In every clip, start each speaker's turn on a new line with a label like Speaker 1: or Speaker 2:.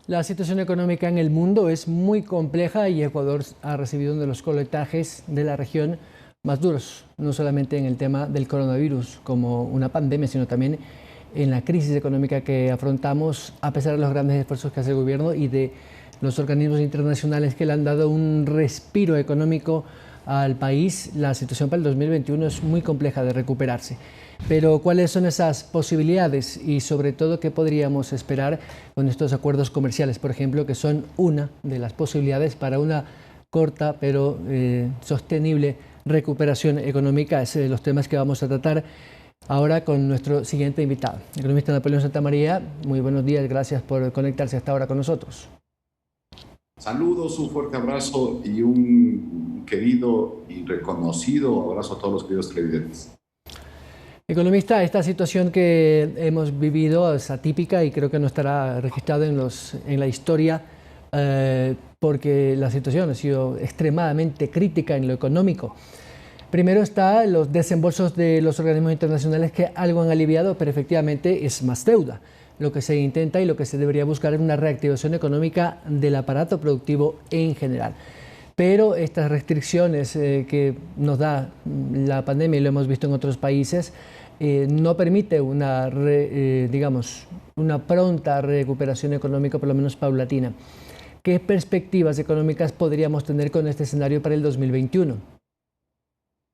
Speaker 1: La situación económica en el mundo es muy compleja y Ecuador ha recibido uno de los coletajes de la región más duros, no solamente en el tema del coronavirus como una pandemia, sino también en la crisis económica que afrontamos a pesar de los grandes esfuerzos que hace el gobierno y de los organismos internacionales que le han dado un respiro económico al país. La situación para el 2021 es muy compleja de recuperarse. Pero ¿cuáles son esas posibilidades y sobre todo qué podríamos esperar con estos acuerdos comerciales, por ejemplo, que son una de las posibilidades para una corta pero sostenible recuperación económica? Es los temas que vamos a tratar ahora con nuestro siguiente invitado, el economista Napoleón Santamaría. Muy buenos días, gracias por conectarse hasta ahora con nosotros.
Speaker 2: Saludos, un fuerte abrazo y un querido y reconocido abrazo a todos los queridos televidentes.
Speaker 1: Economista, esta situación que hemos vivido es atípica y creo que no estará registrado en la historia porque la situación ha sido extremadamente crítica en lo económico. Primero está los desembolsos de los organismos internacionales que algo han aliviado, pero efectivamente es más deuda. Lo que se intenta y lo que se debería buscar es una reactivación económica del aparato productivo en general. Pero estas restricciones que nos da la pandemia, y lo hemos visto en otros países, no permite una pronta recuperación económica, por lo menos paulatina. ¿Qué perspectivas económicas podríamos tener con este escenario para el 2021?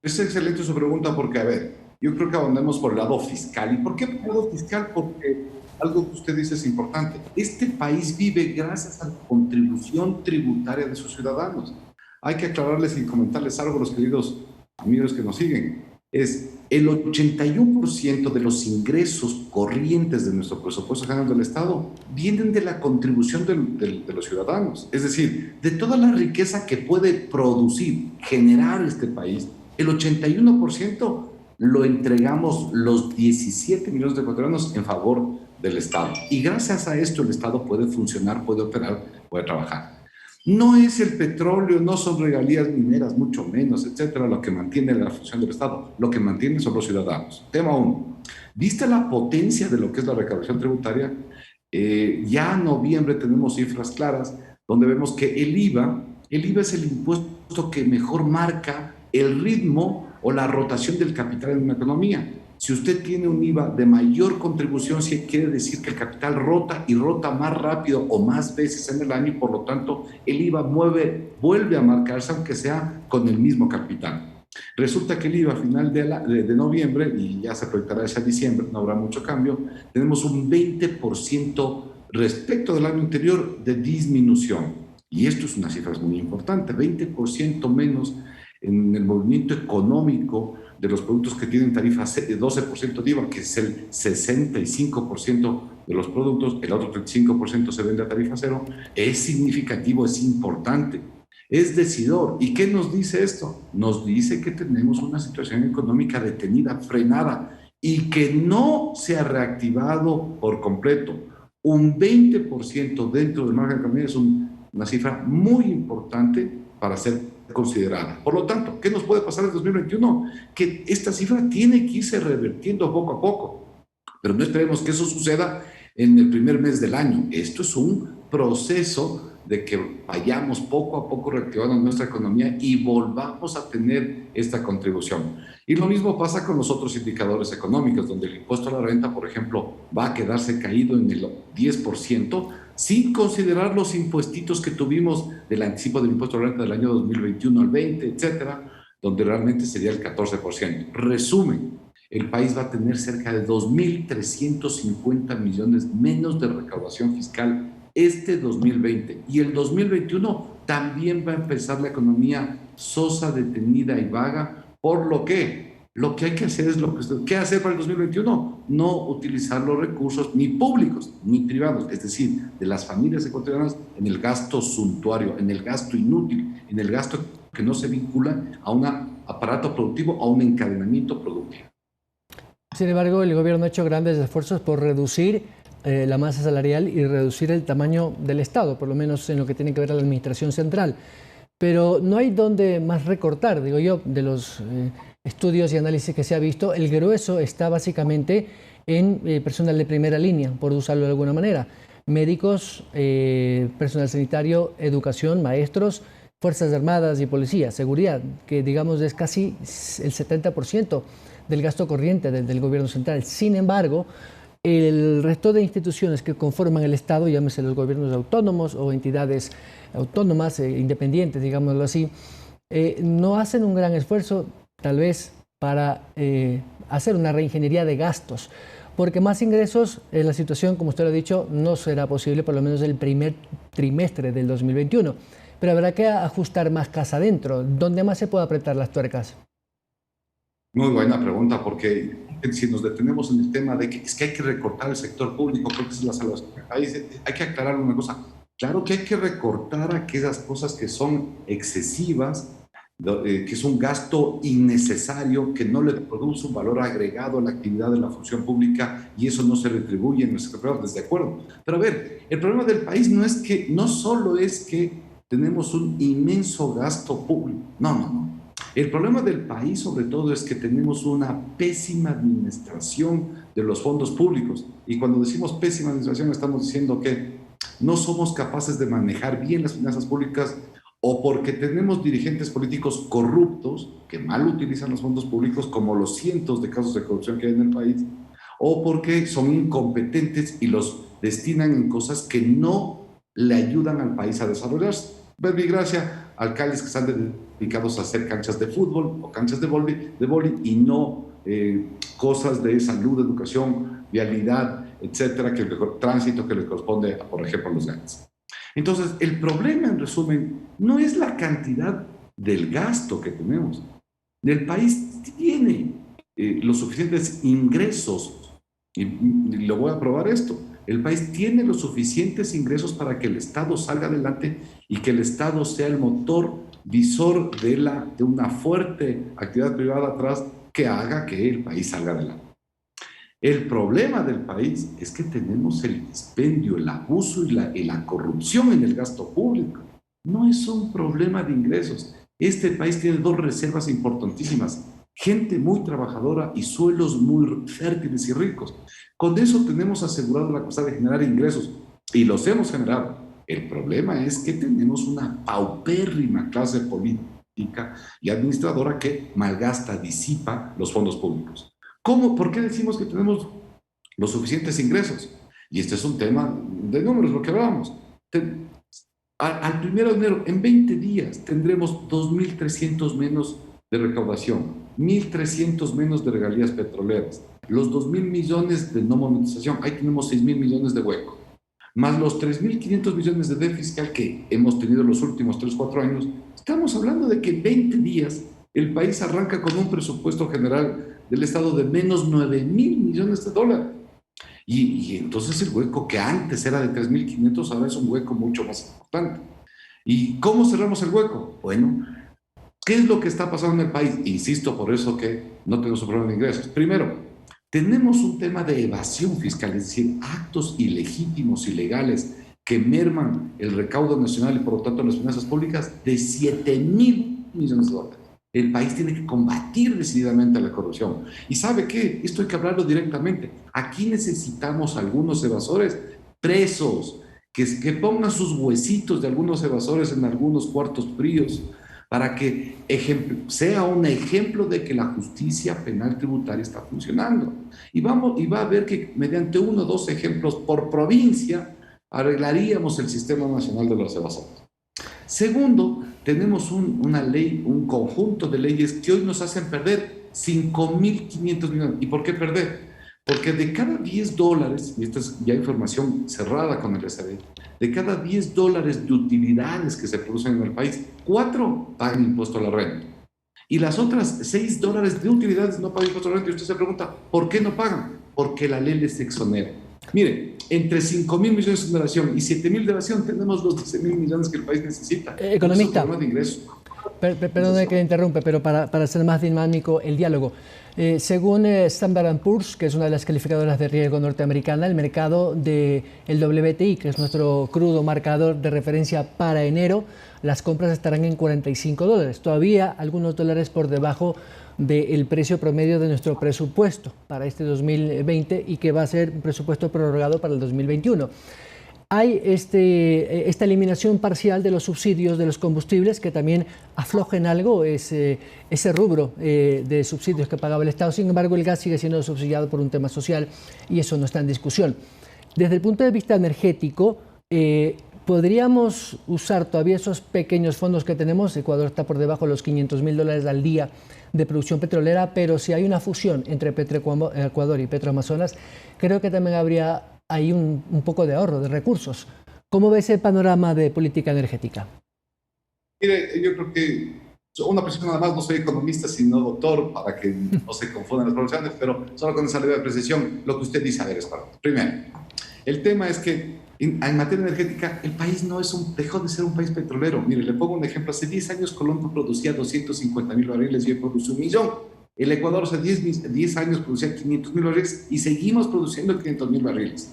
Speaker 2: Es excelente su pregunta porque, a ver, yo creo que abondemos por el lado fiscal. ¿Y por qué por el lado fiscal? Porque algo que usted dice es importante. Este país vive gracias a la contribución tributaria de sus ciudadanos. Hay que aclararles y comentarles algo a los queridos amigos que nos siguen. Es el 81% de los ingresos corrientes de nuestro presupuesto general del Estado vienen de la contribución de los ciudadanos. Es decir, de toda la riqueza que puede producir, generar este país, el 81% lo entregamos los 17 millones de ecuatorianos en favor del Estado. Y gracias a esto el Estado puede funcionar, puede operar, puede trabajar. No es el petróleo, no son regalías mineras, mucho menos, etcétera, lo que mantiene la función del Estado. Lo que mantiene son los ciudadanos. Tema 1. ¿Viste la potencia de lo que es la recaudación tributaria? Ya en noviembre tenemos cifras claras donde vemos que el IVA es el impuesto que mejor marca el ritmo o la rotación del capital en una economía. Si usted tiene un IVA de mayor contribución, sí quiere decir que el capital rota y rota más rápido o más veces en el año y por lo tanto el IVA vuelve a marcarse aunque sea con el mismo capital. Resulta que el IVA a final de noviembre, y ya se proyectará hacia diciembre, no habrá mucho cambio, tenemos un 20% respecto del año anterior de disminución. Y esto es una cifra muy importante, 20% menos en el movimiento económico de los productos que tienen tarifa de 12% de IVA, que es el 65% de los productos, el otro 35% se vende a tarifa cero, es significativo, es importante, es decidor. ¿Y qué nos dice esto? Nos dice que tenemos una situación económica detenida, frenada, y que no se ha reactivado por completo. Un 20% dentro del margen de economía es una cifra muy importante para ser considerada. Por lo tanto, ¿qué nos puede pasar en 2021? Que esta cifra tiene que irse revertiendo poco a poco, pero no esperemos que eso suceda en el primer mes del año. Esto es un proceso de que vayamos poco a poco reactivando nuestra economía y volvamos a tener esta contribución. Y lo mismo pasa con los otros indicadores económicos, donde el impuesto a la renta, por ejemplo, va a quedarse caído en el 10%, sin considerar los impuestitos que tuvimos del anticipo del impuesto a la renta del año 2021 al 20, etcétera, donde realmente sería el 14%. Resumen, el país va a tener cerca de 2.350 millones menos de recaudación fiscal este 2020. Y el 2021 también va a empezar la economía sosa, detenida y vaga, por lo que hay que hacer es ¿qué hacer para el 2021? No utilizar los recursos ni públicos ni privados, es decir, de las familias ecuatorianas en el gasto suntuario, en el gasto inútil, en el gasto que no se vincula a un aparato productivo, a un encadenamiento productivo.
Speaker 1: Sin embargo, el gobierno ha hecho grandes esfuerzos por reducir la masa salarial y reducir el tamaño del Estado, por lo menos en lo que tiene que ver a la administración central. Pero no hay dónde más recortar, digo yo, de los estudios y análisis que se ha visto. El grueso está básicamente en personal de primera línea, por usarlo de alguna manera. médicos, personal sanitario, educación, maestros, Fuerzas Armadas y Policía, seguridad, que digamos es casi el 70% del gasto corriente del gobierno central. Sin embargo, el resto de instituciones que conforman el Estado, llámese los gobiernos autónomos o entidades autónomas, independientes, digámoslo así, no hacen un gran esfuerzo, tal vez, para hacer una reingeniería de gastos, porque más ingresos, la situación, como usted lo ha dicho, no será posible por lo menos el primer trimestre del 2021. Pero habrá que ajustar más casa adentro. ¿Dónde más se puede apretar las tuercas?
Speaker 2: Muy buena pregunta, porque si nos detenemos en el tema de que es que hay que recortar el sector público, creo que es la salvación del país, hay que aclarar una cosa. Claro que hay que recortar aquellas cosas que son excesivas, que es un gasto innecesario, que no le produce un valor agregado a la actividad de la función pública y eso no se retribuye en nuestro sector, desde acuerdo. Pero a ver, el problema del país no solo es que tenemos un inmenso gasto público, no. El problema del país sobre todo es que tenemos una pésima administración de los fondos públicos y cuando decimos pésima administración estamos diciendo que no somos capaces de manejar bien las finanzas públicas o porque tenemos dirigentes políticos corruptos que mal utilizan los fondos públicos como los cientos de casos de corrupción que hay en el país o porque son incompetentes y los destinan en cosas que no le ayudan al país a desarrollarse. Verbigracia, alcaldes que están dedicados a hacer canchas de fútbol o canchas de vóley y no cosas de salud, educación, vialidad, etcétera, que el tránsito que les corresponde, por ejemplo, a los GATS. Entonces, el problema, en resumen, no es la cantidad del gasto que tenemos. El país tiene los suficientes ingresos, y lo voy a probar esto. El país tiene los suficientes ingresos para que el Estado salga adelante y que el Estado sea el motor visor de una fuerte actividad privada atrás que haga que el país salga adelante. El problema del país es que tenemos el dispendio, el abuso y la corrupción en el gasto público. No es un problema de ingresos. Este país tiene dos reservas importantísimas: gente muy trabajadora y suelos muy fértiles y ricos. Con eso tenemos asegurado la cosa de generar ingresos y los hemos generado. El problema es que tenemos una paupérrima clase política y administradora que malgasta, disipa los fondos públicos. ¿Cómo? ¿Por qué decimos que tenemos los suficientes ingresos? Y este es un tema de números, lo que hablábamos. Al 1 de enero, en 20 días, tendremos 2.300 menos de recaudación, 1.300 menos de regalías petroleras, los 2.000 millones de no monetización, ahí tenemos 6.000 millones de hueco, más los 3.500 millones de déficit fiscal que hemos tenido los últimos 3-4 años. Estamos hablando de que en 20 días el país arranca con un presupuesto general del Estado de menos 9.000 millones de dólares. Y entonces el hueco que antes era de 3.500 ahora es un hueco mucho más importante. ¿Y cómo cerramos el hueco? Bueno, ¿qué es lo que está pasando en el país? Insisto, por eso que no tenemos un problema de ingresos. Primero, tenemos un tema de evasión fiscal, es decir, actos ilegítimos, ilegales, que merman el recaudo nacional y por lo tanto las finanzas públicas de 7.000 millones de dólares. El país tiene que combatir decididamente a la corrupción. ¿Y sabe qué? Esto hay que hablarlo directamente. Aquí necesitamos algunos evasores presos, que pongan sus huesitos de algunos evasores en algunos cuartos fríos, para que sea un ejemplo de que la justicia penal tributaria está funcionando. Y va a ver que mediante 1 o 2 ejemplos por provincia arreglaríamos el sistema nacional de los evasores. Segundo, tenemos una ley, un conjunto de leyes que hoy nos hacen perder 5.500 millones. ¿Y por qué perder? Porque de cada $10, y esta es ya información cerrada con el SRE, de cada $10 de utilidades que se producen en el país, 4 pagan impuesto a la renta. Y las otras $6 de utilidades no pagan impuesto a la renta. Y usted se pregunta, ¿por qué no pagan? Porque la ley les exonera. Mire, entre 5.000 millones de exoneración y 7.000 de evasión tenemos los 12.000 millones que el país necesita.
Speaker 1: Economista,
Speaker 2: de ingresos.
Speaker 1: Perdón que le interrumpe, pero para hacer más dinámico el diálogo. Según Standard & Poor's, que es una de las calificadoras de riesgo norteamericana, el mercado del WTI, que es nuestro crudo marcador de referencia para enero, las compras estarán en $45. Todavía algunos dólares por debajo del precio promedio de nuestro presupuesto para este 2020 y que va a ser un presupuesto prorrogado para el 2021. hay esta eliminación parcial de los subsidios de los combustibles que también aflojen algo ese rubro de subsidios que pagaba el Estado. Sin embargo, el gas sigue siendo subsidiado por un tema social y eso no está en discusión. Desde el punto de vista energético, ¿podríamos usar todavía esos pequeños fondos que tenemos? Ecuador está por debajo de los $500.000 al día de producción petrolera, pero si hay una fusión entre Petroecuador y Petroamazonas, creo que también habría ahí un poco de ahorro de recursos. ¿Cómo ves el panorama de política energética?
Speaker 2: Mire, yo creo que una persona, nada más, no soy economista, sino doctor, para que no se confundan las profesiones, pero solo con esa leve precisión, lo que usted dice, a ver, es para. Primero, el tema es que en materia energética, el país dejó de ser un país petrolero. Mire, le pongo un ejemplo. Hace 10 años Colombia producía 250.000 barriles y hoy produce 1 millón. El Ecuador hace 10 años producía 500.000 barriles y seguimos produciendo 500.000 barriles.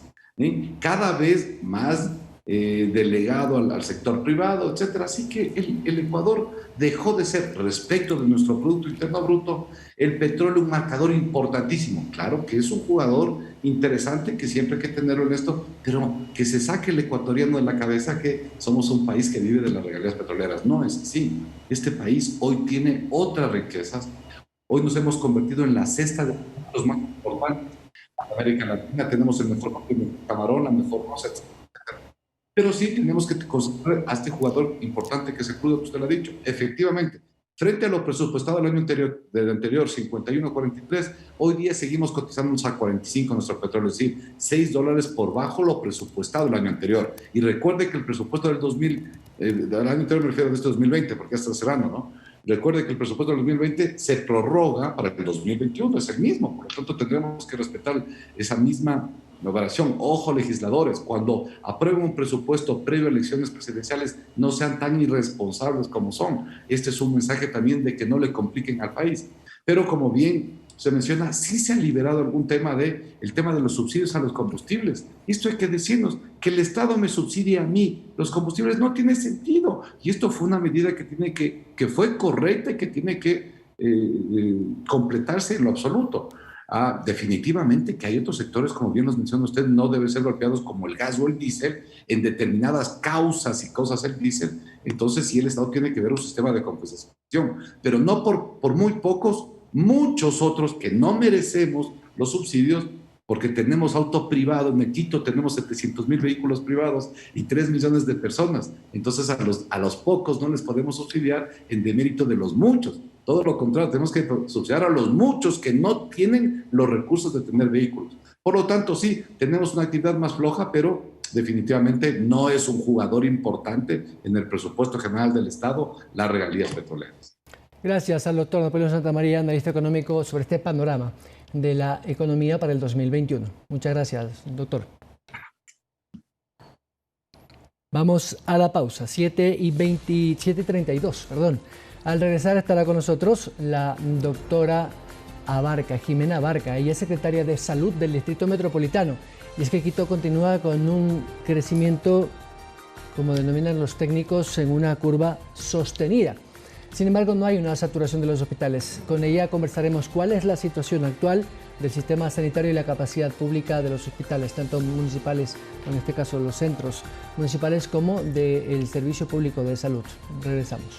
Speaker 2: Cada vez más delegado al sector privado, etcétera. Así que el Ecuador dejó de ser, respecto de nuestro Producto Interno Bruto, el petróleo un marcador importantísimo. Claro que es un jugador interesante, que siempre hay que tenerlo en esto, pero que se saque el ecuatoriano de la cabeza que somos un país que vive de las regalías petroleras. No es así. Este país hoy tiene otras riquezas. Hoy nos hemos convertido en la cesta de los más importantes de América Latina. Tenemos el mejor camarón, la mejor rosa, etc. Pero sí tenemos que considerar a este jugador importante que es el crudo, que usted lo ha dicho. Efectivamente, frente a lo presupuestado del año anterior, 51.43, hoy día seguimos cotizándonos a 45 nuestro petróleo, es decir, $6 por bajo lo presupuestado el año anterior. Y recuerde que el presupuesto del año anterior, me refiero a este 2020, porque ya está cerrando, ¿no? Recuerde que el presupuesto del 2020 se prorroga para el 2021, es el mismo, por lo tanto tendremos que respetar esa misma operación. Ojo, legisladores, cuando aprueben un presupuesto previo a elecciones presidenciales, no sean tan irresponsables como son. Este es un mensaje también de que no le compliquen al país. Pero como bien se menciona, sí se ha liberado el tema de los subsidios a los combustibles. Esto hay que decirnos, que el Estado me subsidie a mí los combustibles no tiene sentido. Y esto fue una medida que fue correcta y que tiene que completarse en lo absoluto. Definitivamente que hay otros sectores, como bien nos menciona usted, no deben ser golpeados como el gas o el diésel, en determinadas causas y cosas el diésel. Entonces sí, el Estado tiene que ver un sistema de compensación, pero no por muy pocos, muchos otros que no merecemos los subsidios, porque tenemos auto privado. En Quito tenemos 700.000 vehículos privados y 3 millones de personas. Entonces a los pocos no les podemos subsidiar en demérito de los muchos. Todo lo contrario, tenemos que subsidiar a los muchos que no tienen los recursos de tener vehículos. Por lo tanto, sí, tenemos una actividad más floja, pero definitivamente no es un jugador importante en el presupuesto general del Estado, las regalías petroleras.
Speaker 1: Gracias al doctor Napoleón Santamaría, analista económico, sobre este panorama de la economía para el 2021. Muchas gracias, doctor. Vamos a la pausa, 7:32, perdón. Al regresar estará con nosotros la doctora Abarca, Jimena Abarca. Ella es secretaria de Salud del Distrito Metropolitano. Y es que Quito continúa con un crecimiento, como denominan los técnicos, en una curva sostenida. Sin embargo, no hay una saturación de los hospitales. Con ella conversaremos cuál es la situación actual del sistema sanitario y la capacidad pública de los hospitales, tanto municipales, en este caso los centros municipales, como del Servicio Público de Salud. Regresamos.